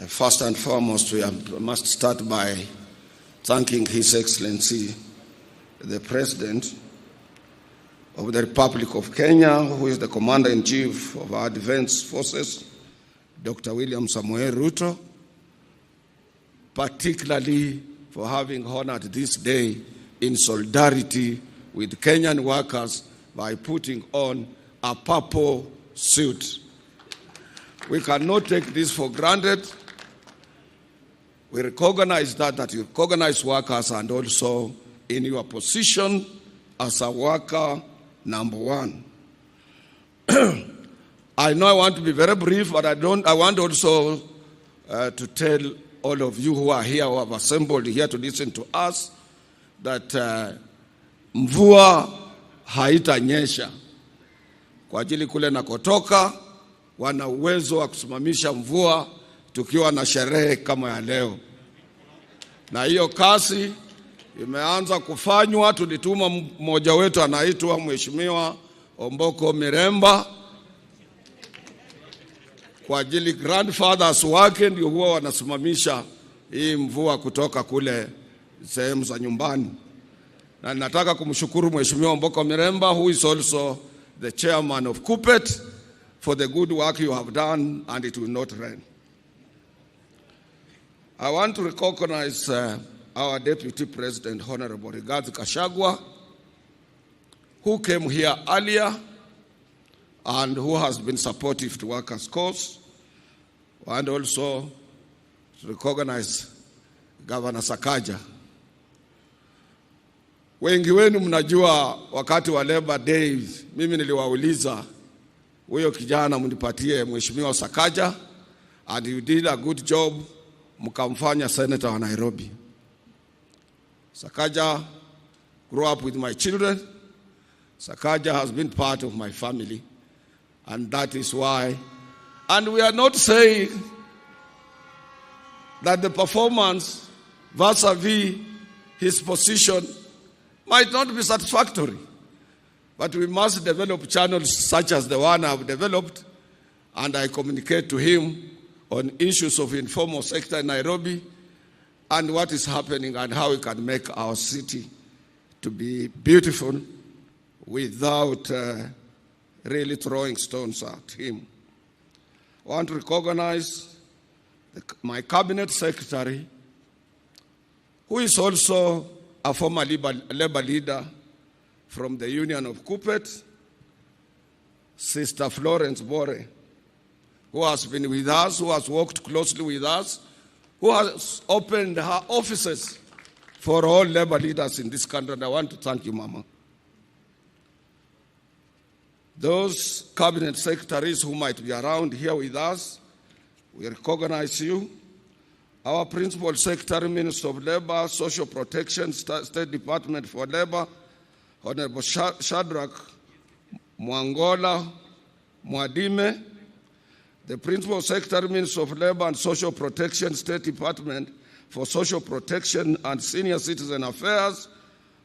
First and foremost, we must start by thanking His Excellency, the President of the Republic of Kenya, who is the Commander-in-Chief of our Defense Forces, Dr. William Samoei Ruto, particularly for having honored this day in solidarity with Kenyan workers by putting on a purple suit. We cannot take this for granted. We recognize that you recognize workers and also in your position as a worker number one. I know I want to be very brief, but I want also to tell all of you who are here, who have assembled here to listen to us, that mvua haitanyesha. Kwa ajili kule nakotoka, wana uwezo wa kusimamisha mvua tukiwa na sherehe kama ya leo. Na hiyo kazi imeanza kufanywa. Tulituma mmoja wetu anaitwa Mheshimiwa Omboko Miremba kwa ajili grandfathers wake ndio huwa wanasimamisha hii mvua kutoka kule sehemu za nyumbani. Na nataka kumshukuru Mheshimiwa Omboko Miremba, who is also the chairman of COPET, for the good work you have done, and it will not rain. I want to recognize our Deputy President, Honorable Rigathi Gachagua, who came here earlier and who has been supportive to workers' cause, and also to recognize Governor Sakaja. Wengi wenu mnajua wakati wa Labor Day, mimi niliwauliza huyo kijana mnipatie Mheshimiwa Sakaja, and you did a good job, mkamfanya senator wa Nairobi. Sakaja grew up with my children. Sakaja has been part of my family, and that is why. And we are not saying that the performance vis-a-vis his position might not be satisfactory, but we must develop channels such as the one I've developed, and I communicate to him on issues of informal sector in Nairobi and what is happening and how we can make our city to be beautiful without really throwing stones at him. I want to recognize my cabinet secretary, who is also a former labor leader from the Union of COPET, Sister Florence Bore, who has been with us, who has worked closely with us, who has opened her offices for all labor leaders in this country. And I want to thank you, Mama. Those cabinet secretaries who might be around here with us, we recognize you. Our Principal Secretary, Minister of Labor, Social Protection, State Department for Labor, Honorable Shadrach Mwangola Mwadime, the Principal Secretary, Minister of Labor and Social Protection, State Department for Social Protection and Senior Citizen Affairs,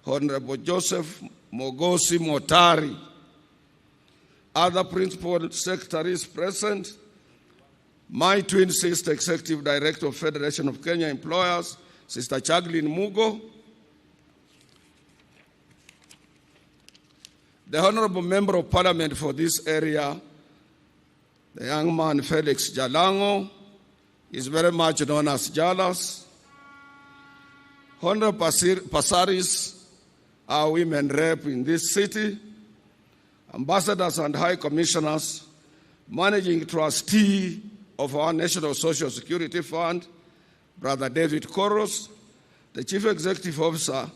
Honorable Joseph Mogosi Motari. Other Principal Secretaries present: my twin sister, Executive Director of Federation of Kenya Employers, Sister Chaglin Mugo, the Honorable Member of Parliament for this area, the young man Felix Jalango, is very much known as Jalas. Honorable Pasaris, our women rep in this city, ambassadors and high commissioners, managing trustee of our National Social Security Fund, Brother David Koros, the Chief Executive Officer,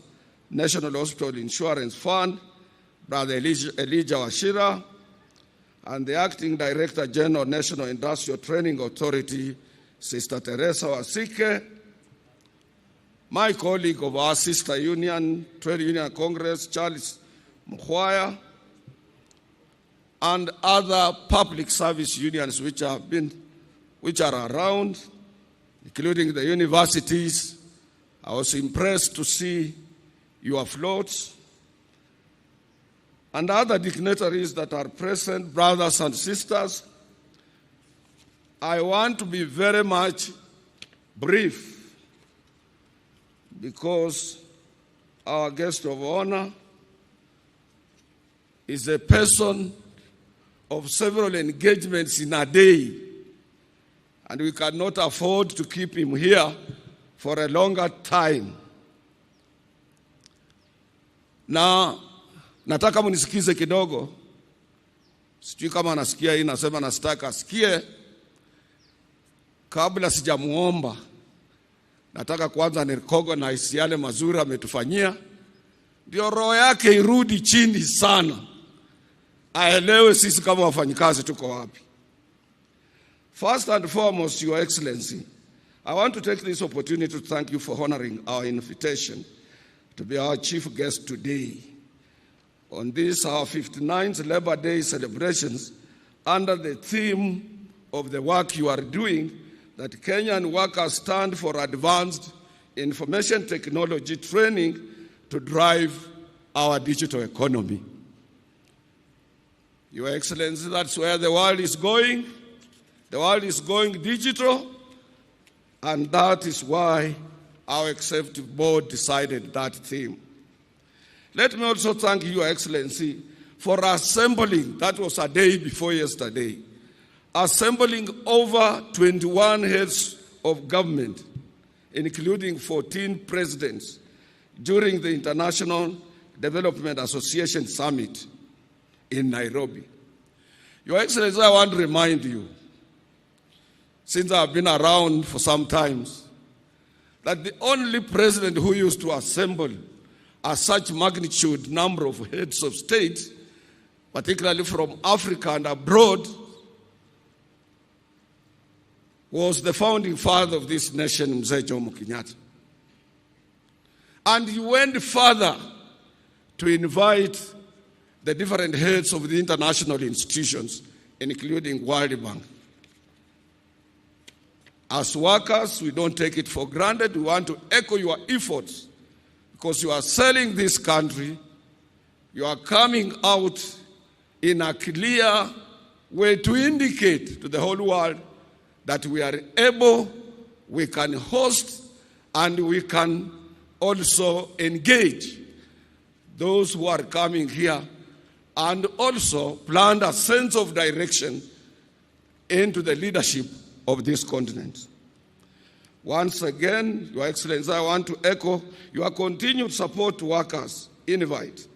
National Hospital Insurance Fund, Brother Elijah Washira, and the Acting Director General, National Industrial Training Authority, Sister Teresa Wasike, my colleague of our sister union, Trade Union Congress, Charles Mkhwaya, and other public service unions which are around, including the universities. I was impressed to see your floats. And other dignitaries that are present, brothers and sisters. I want to be very much brief because our guest of honor is a person of several engagements in a day, and we cannot afford to keep him here for a longer time. Na nataka munisikize kidogo. Sijui kama nasikia hii, nasema nasitaka asikie. Kabla sijamuomba, nataka kwanza ni recognize yale mazuri ametufanyia, ndio roho yake irudi chini sana, aelewe sisi kama wafanyikazi tuko wapi. First and foremost, Your Excellency, I want to take this opportunity to thank you for honoring our invitation to be our chief guest today on this, our 59th Labor Day celebrations, under the theme of the work you are doing, that Kenyan workers stand for advanced information technology training to drive our digital economy. Your Excellency, that's where the world is going. The world is going digital, and that is why our executive board decided that theme. Let me also thank you, Your Excellency, for assembling, that was a day before yesterday, assembling over 21 heads of government, including 14 presidents, during the International Development Association Summit in Nairobi. Your Excellency, I want to remind you, since I've been around for some time, that the only president who used to assemble a such magnitude number of heads of state, particularly from Africa and abroad, was the founding father of this nation, Mzee Jomo Kenyatta. And he went further to invite the different heads of the international institutions, including World Bank. As workers, we don't take it for granted. We want to echo your efforts because you are selling this country. You are coming out in a clear way to indicate to the whole world that we are able, we can host, and we can also engage those who are coming here, and also plant a sense of direction into the leadership of this continent. Once again, Your Excellency, I want to echo your continued support to workers Invite.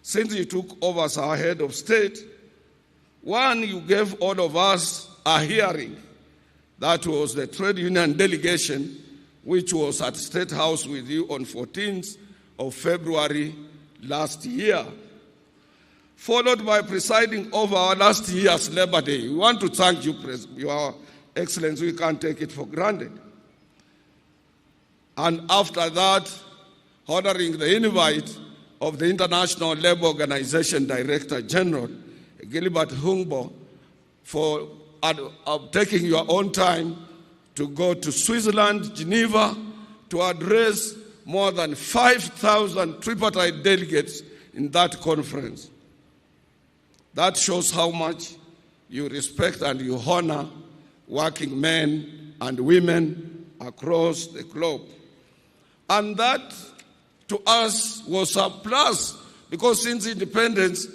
Since you took over as our head of state, one, you gave all of us a hearing. That was the trade union delegation, which was at State House with you on 14th of February last year, followed by presiding over our last year's Labor Day. We want to thank you, Your Excellency. We can't take it for granted. And after that, honoring the invite of the International Labour Organization Director General, Gilbert Humbo, for taking your own time to go to Switzerland, Geneva, to address more than 5,000 tripartite delegates in that conference. That shows how much you respect and you honor working men and women across the globe. And that, to us, was a plus, because since independence,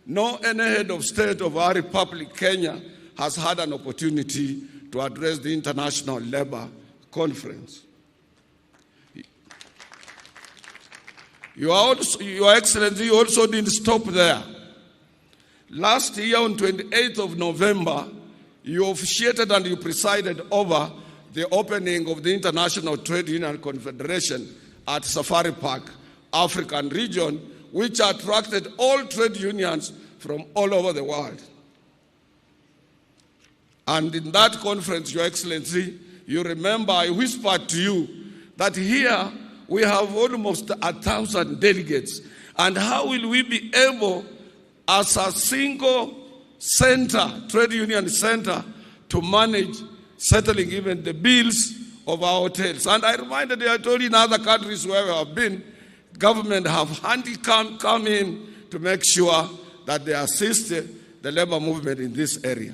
no any head of state of our republic, Kenya, has had an opportunity to address the International Labour Conference. Your Excellency, you also didn't stop there. Last year, on 28th of November, you officiated and you presided over the opening of the International Trade Union Confederation at Safari Park, African region, which attracted all trade unions from all over the world. And in that conference, Your Excellency, you remember I whispered to you that here we have almost 1,000 delegates. And how will we be able, as a single center, trade union center, to manage settling even the bills of our hotels? And I reminded you, I told you in other countries where we have been, government have handicap come in to make sure that they assist the labor movement in this area.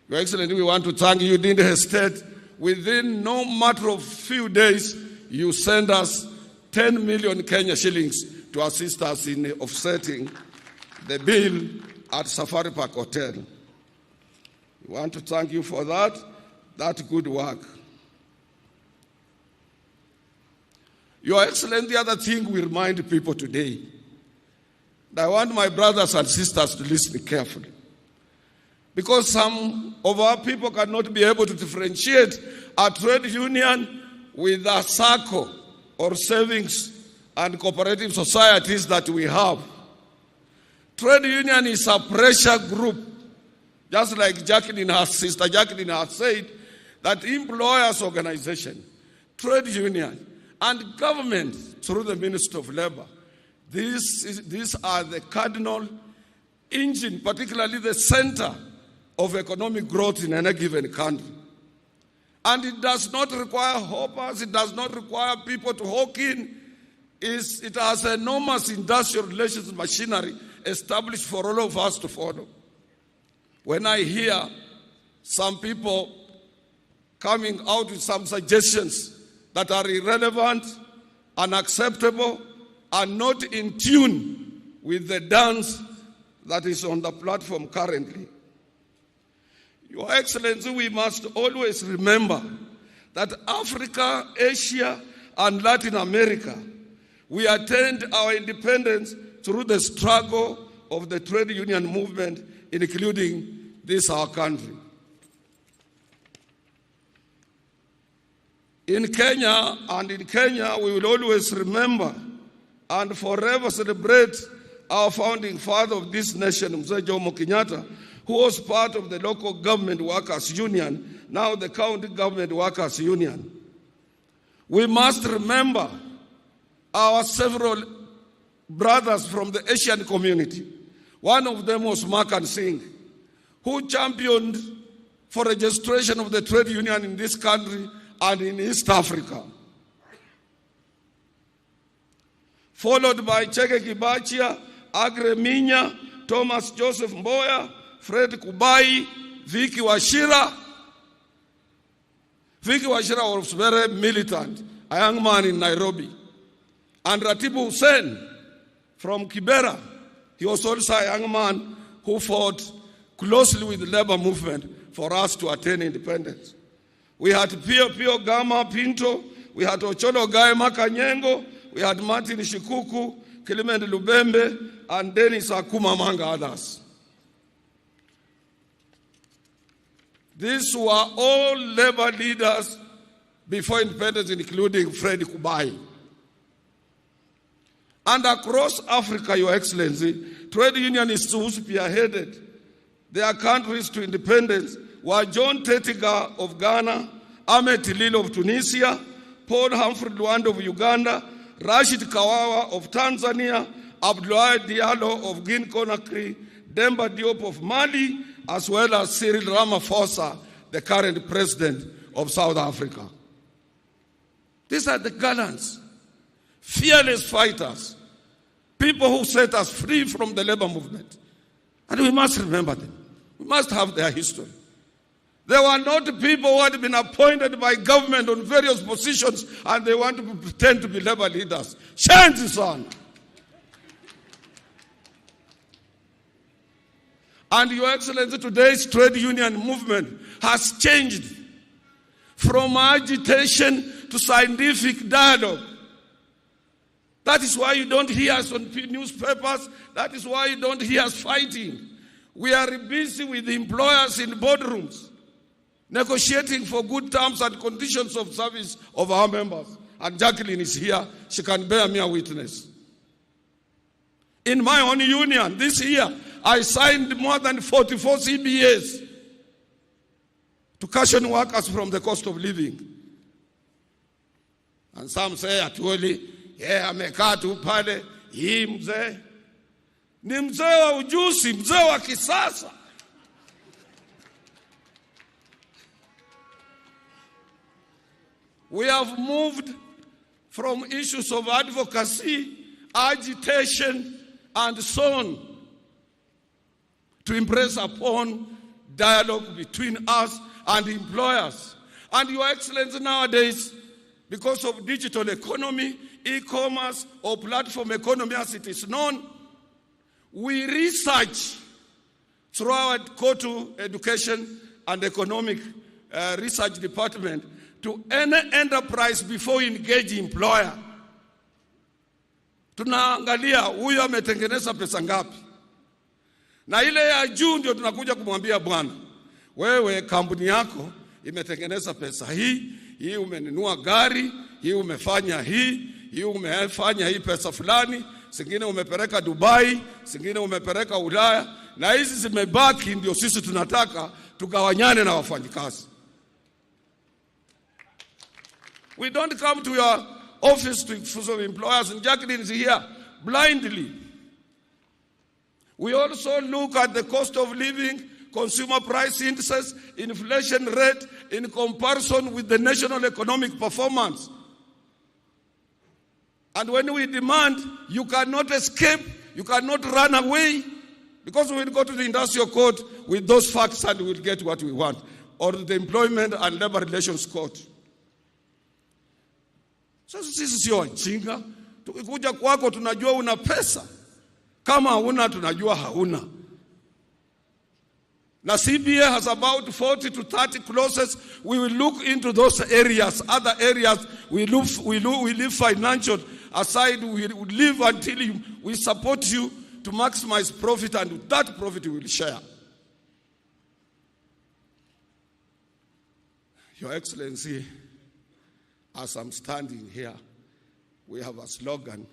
Your Excellency, we want to thank you. You didn't hesitate within no matter of few days, you send us 10 million Kenya shillings to assist us in offsetting the bill at Safari Park Hotel. We want to thank you for that good work. Your Excellency, the other thing we remind people today, and I want my brothers and sisters to listen carefully, because some of our people cannot be able to differentiate a trade union with a SACCO or savings and cooperative societies that we have. Trade union is a pressure group, just like Sister Jacqueline has said, that employers' organization, trade union, and government through the Ministry of Labor, these are the cardinal engine, particularly the center of economic growth in any given country. And it does not require hoppers, it does not require people to hawk in. It has enormous industrial relations machinery established for all of us to follow. When I hear some people coming out with some suggestions that are irrelevant, unacceptable, and not in tune with the dance that is on the platform currently, Your Excellency, we must always remember that Africa, Asia, and Latin America, we attained our independence through the struggle of the trade union movement, including this our country. In Kenya, we will always remember and forever celebrate our founding father of this nation, Mzee Jomo Kenyatta, who was part of the local government workers union, now the county government workers union. We must remember our several brothers from the Asian community. One of them was Makan Singh, who championed for registration of the trade union in this country and in East Africa. Followed by Cheke Kibachia, Agre Minya, Thomas Joseph Mboya, Fred Kubai, Vicky Wachira. Vicky Wachira was very militant, a young man in Nairobi. And Ratibu Hussein from Kibera, he was also a young man who fought closely with the labor movement for us to attain independence. We had Pio Gama Pinto, we had Ocholo Gai Makanyengo, we had Martin Shikuku, Clement Lubembe, and Dennis Akuma, among others. These were all labor leaders before independence, including Fred Kubai. And across Africa, Your Excellency, trade unionists who spearheaded their countries to independence were John Tetiga of Ghana, Ahmed Tilil of Tunisia, Paul Humphrey Luanda of Uganda, Rashid Kawawa of Tanzania, Abdoulaye Diallo of Guinea-Conakry, Demba Diop of Mali, as well as Cyril Ramaphosa, the current president of South Africa. These are the gallants, fearless fighters, people who set us free from the labor movement. And we must remember them. We must have their history. They were not people who had been appointed by government on various positions and they want to pretend to be labor leaders. Change this on. And Your Excellency, today's trade union movement has changed from agitation to scientific dialogue. That is why you don't hear us on newspapers. That is why you don't hear us fighting. We are busy with the employers in boardrooms, negotiating for good terms and conditions of service of our members. And Jacqueline is here. She can bear me a witness. In my own union, this year, I signed more than 44 CBAs to cushion workers from the cost of living. And some say, Atwoli, amekaa tu pale, hii mzee. Ni mzee wa ujuzi, mzee wa kisasa. We have moved from issues of advocacy, agitation, and so on to impress upon dialogue between us and employers. And Your Excellency, nowadays, because of digital economy, e-commerce, or platform economy as it is known, we research through our COTU Education and Economic Research Department to any enterprise before we engage employer. Tunaangalia huyu ametengeneza pesa ngapi. Na ile ya juu ndio tunakuja kumwambia bwana, wewe kampuni yako imetengeneza pesa hii umenunua gari, hii umefanya hii umefanya hii pesa fulani, zingine umepeleka Dubai, zingine umepeleka Ulaya, na hizi zimebaki ndio sisi tunataka tugawanyane na wafanyikazi. We don't come to your office to for employers, and Jacqueline is here blindly. We also look at the cost of living, consumer price indices, inflation rate in comparison with the national economic performance. And when we demand, you cannot escape, you cannot run away, because we will go to the industrial court with those facts and we will get what we want, or the employment and labor relations court. Sasa sisi sio wajinga. Tukikuja kwako tunajua una pesa. Kama hauna tunajua hauna. Na CBA has about 40 to 30 clauses. We will look into those areas. Other areas we leave financial aside. We live until we support you to maximize profit, and with that profit we will share. Your Excellency, as I'm standing here, we have a slogan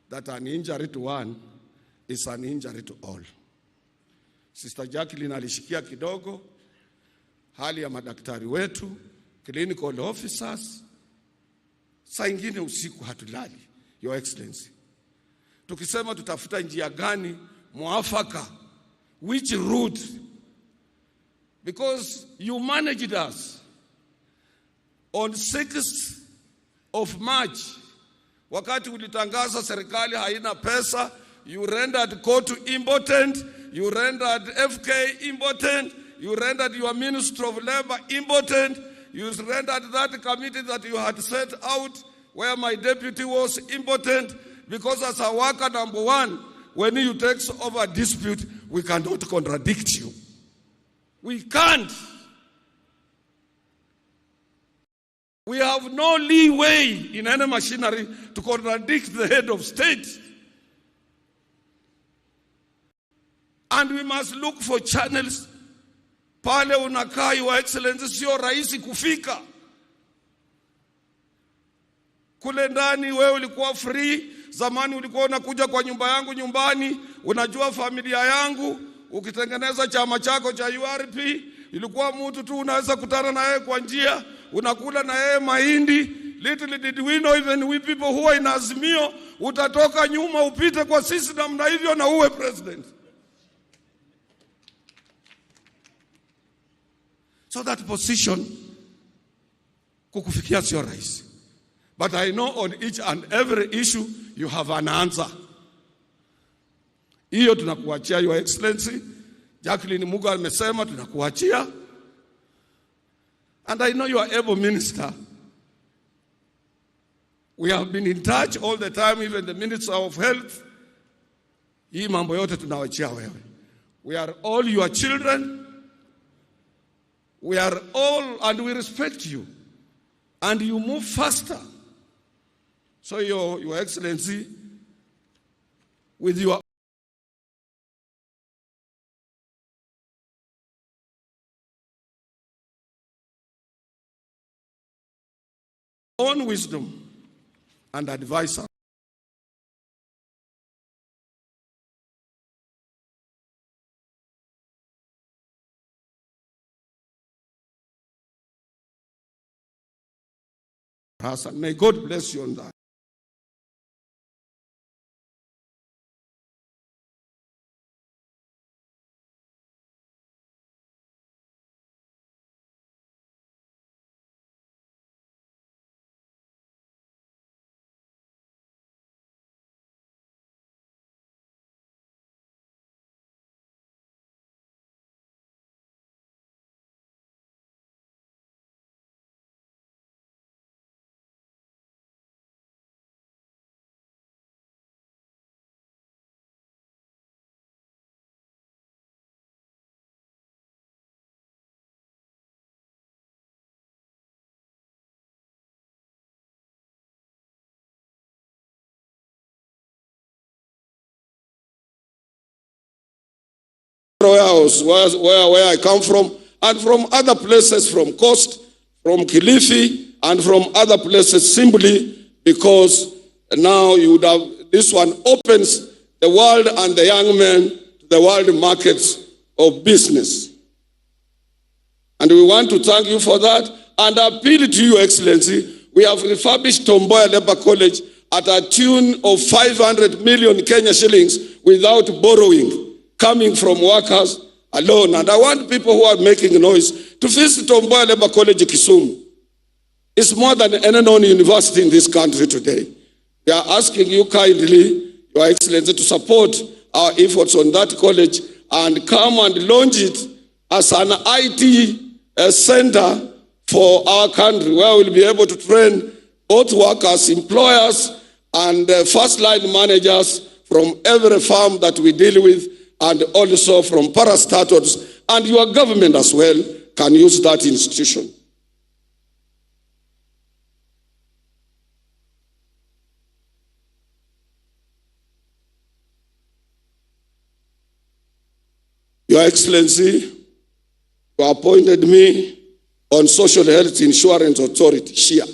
that an injury to one is an injury to all. Sister Jacqueline alishikia kidogo hali ya madaktari wetu, clinical officers. Saa ingine usiku hatulali, Your Excellency. Tukisema tutafuta njia gani muafaka, which route, because you managed us on 6th of March, wakati ulitangaza serikali haina pesa, you rendered COTU impotent, you rendered FK impotent, you rendered your Minister of Labor impotent, you rendered that committee that you had set out where my deputy was impotent, because as a worker number one, when you take over a dispute, we cannot contradict you. We can't. We have no leeway in any machinery to contradict the head of state. And we must look for channels. Pale unakaa, Your Excellency, sio rahisi kufika. Kule ndani wewe ulikuwa free. Zamani ulikuwa unakuja kwa nyumba yangu nyumbani, unajua familia yangu, ukitengeneza chama chako cha URP, ilikuwa mtu tu unaweza kutana na yeye kwa njia, unakula na yeye mahindi. Little did we know, even we people who are in Azimio, utatoka nyuma upite kwa sisi namna hivyo na uwe president. So that position kukufikia sio rahisi. But I know on each and every issue you have an answer. Hiyo tunakuachia, Your Excellency. Jacqueline Muga amesema tunakuachia. And I know you are able minister. We have been in touch all the time, even the Minister of Health. Hii mambo yote tunawachia wewe. We are all your children. We are all, and we respect you. And you move faster. So Your Excellency, with your own wisdom and advice us, and may God bless you on that. warehouse where I come from, and from other places, from Coast, from Kilifi, and from other places, simply because now you would have, this one opens the world and the young men to the world markets of business. And we want to thank you for that and appeal to you, Excellency. We have refurbished Tomboya Labour College at a tune of 500 million Kenya shillings without borrowing, coming from workers alone. And I want people who are making noise to visit Tomboya Labour College Kisumu. It's more than any known university in this country today. We are asking you kindly, Your Excellency, to support our efforts on that college and come and launch it as an IT center for our country, where we'll be able to train both workers, employers, and first-line managers from every farm that we deal with, and also from parastatals, and your government as well can use that institution. Your Excellency, you appointed me on Social Health Insurance Authority, SHIA.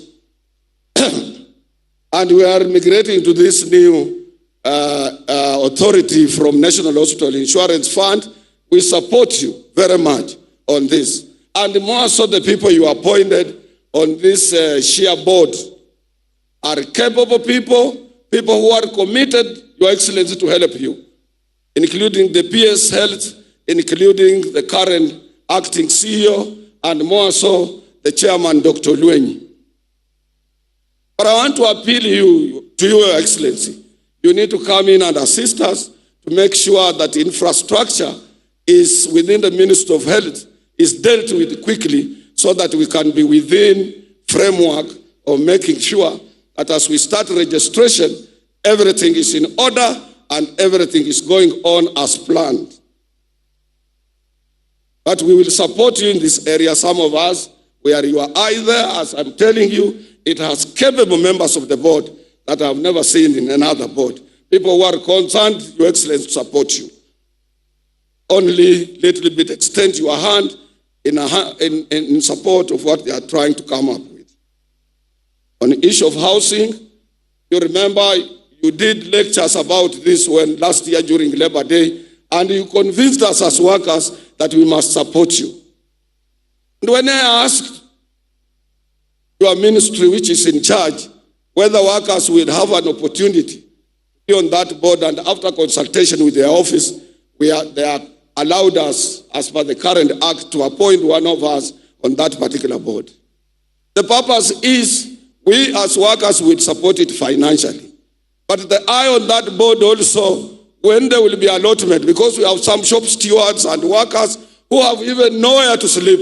And we are migrating to this new authority from National Hospital Insurance Fund. We support you very much on this. And more so, the people you appointed on this SHIA board are capable people who are committed, Your Excellency, to help you, including the PS Health, including the current acting CEO, and more so, the chairman, Dr. Luenyi. But I want to appeal to you, Your Excellency. You need to come in and assist us to make sure that infrastructure is within the Ministry of Health, is dealt with quickly, so that we can be within framework of making sure that as we start registration, everything is in order and everything is going on as planned. But we will support you in this area. Some of us, we are your eye there. As I'm telling you, it has capable members of the board that I have never seen in another board. People who are concerned, Your Excellency, to support you. Only little bit extend your hand in support of what they are trying to come up with. On the issue of housing, you remember you did lectures about this when last year during Labor Day, and you convinced us as workers that we must support you. And when I asked your ministry, which is in charge, whether workers will have an opportunity to be on that board, and after consultation with their office, they are allowed us, as per the current act, to appoint one of us on that particular board. The purpose is we as workers will support it financially. But the eye on that board also, when there will be allotment, because we have some shop stewards and workers who have even nowhere to sleep,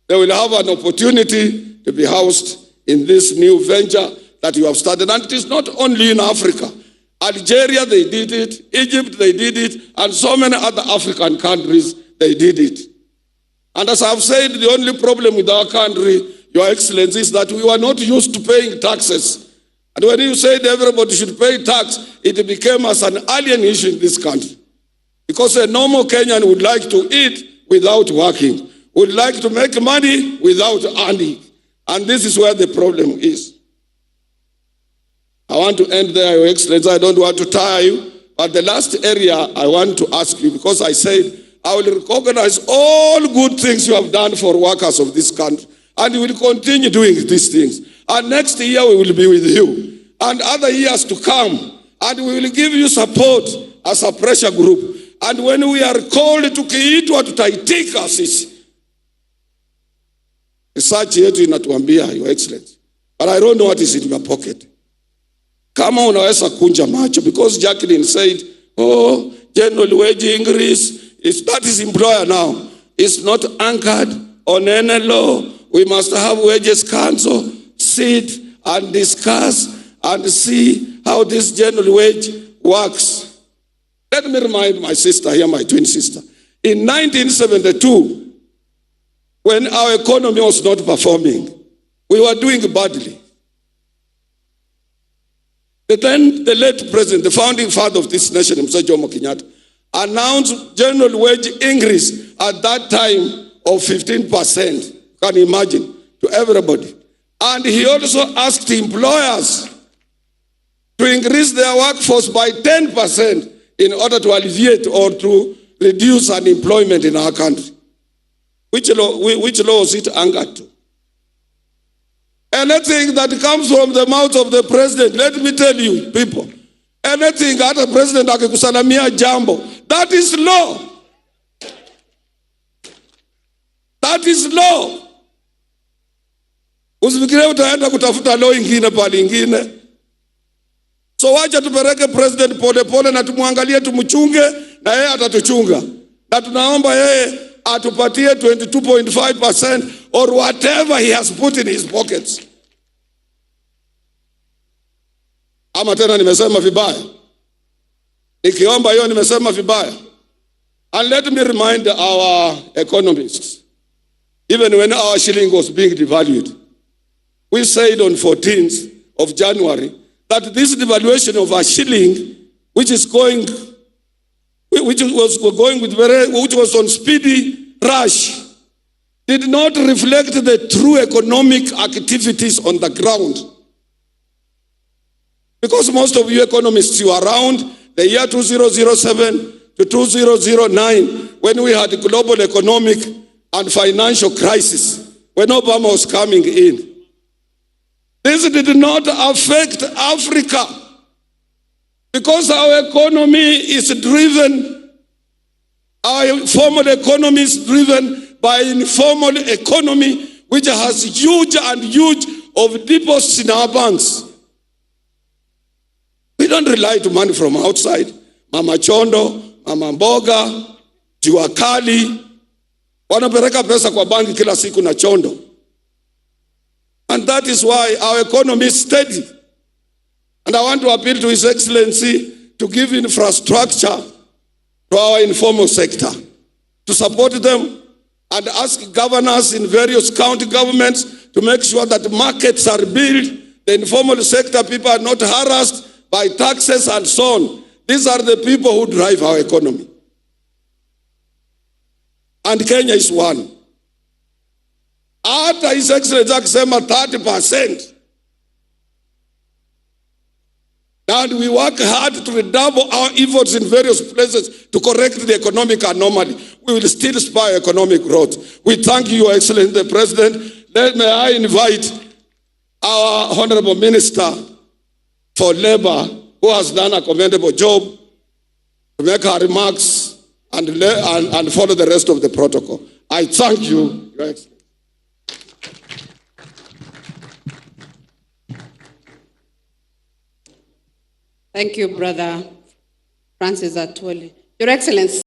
they will have an opportunity to be housed in this new venture that you have started. And it is not only in Africa. Algeria, they did it. Egypt, they did it. And so many other African countries, they did it. And as I've said, the only problem with our country, Your Excellency, is that we were not used to paying taxes. And when you said everybody should pay tax, it became as an alien issue in this country. Because a normal Kenyan would like to eat without working, would like to make money without earning. And this is where the problem is. I want to end there, Your Excellency. I don't want to tire you. But the last area I want to ask you, because I said I will recognize all good things you have done for workers of this country. And you will continue doing these things. And next year we will be with you. And other years to come. And we will give you support as a pressure group. And when we are called to kiitwa tutaitika sisi. Research yetu inatuambia, Your Excellency. But I don't know what is in your pocket. Kama unaweza kunja macho. Because Jacqueline said, oh, general wage increase. That is employer now. It's not anchored on any law. We must have wages council, sit and discuss and see how this general wage works. Let me remind my sister here, my twin sister. In 1972, when our economy was not performing, we were doing badly. But then the late president, the founding father of this nation, Mzee Jomo Kenyatta, announced general wage increase at that time of 15%. Can you imagine? To everybody. And he also asked employers to increase their workforce by 10% in order to alleviate or to reduce unemployment in our country. Which law was it angered to? Anything that comes from the mouth of the president, let me tell you, people, anything that the president akikusalamia jambo, that is law. That is law. Usifikirie utaenda kutafuta law ingine pale ingine. So wacha tupeleke president pole pole na tumwangalie tumchunge na yeye atatuchunga. Na tunaomba yeye atupatie 22.5% or whatever he has put in his pockets. Ama tena nimesema vibaya? Nikiomba hiyo nimesema vibaya? And let me remind our economists, even when our shilling was being devalued, we said on 14th of January that this devaluation of our shilling, which was on speedy rush, did not reflect the true economic activities on the ground. Because most of you economists, you are around the year 2007 to 2009, when we had a global economic and financial crisis, when Obama was coming in. This did not affect Africa because our economy is driven, our formal economy is driven by informal economy, which has huge of deposits in our banks. We don't rely to money from outside. Mama Chondo, Mama Mboga, Jua Kali, wanapeleka pesa kwa banki kila siku na Chondo. And that is why our economy is steady. And I want to appeal to His Excellency to give infrastructure to our informal sector, to support them and ask governors in various county governments to make sure that markets are built, the informal sector people are not harassed by taxes and so on. These are the people who drive our economy. And Kenya is one. After His Excellency akisema 30%. And we work hard to redouble our efforts in various places to correct the economic anomaly. We will still spur economic growth. We thank you, Your Excellency, the President. May I invite our Honorable Minister for Labor, who has done a commendable job, to make her remarks and follow the rest of the protocol. I thank you, Your Excellency. Thank you, Brother Francis Atwoli. Your Excellency.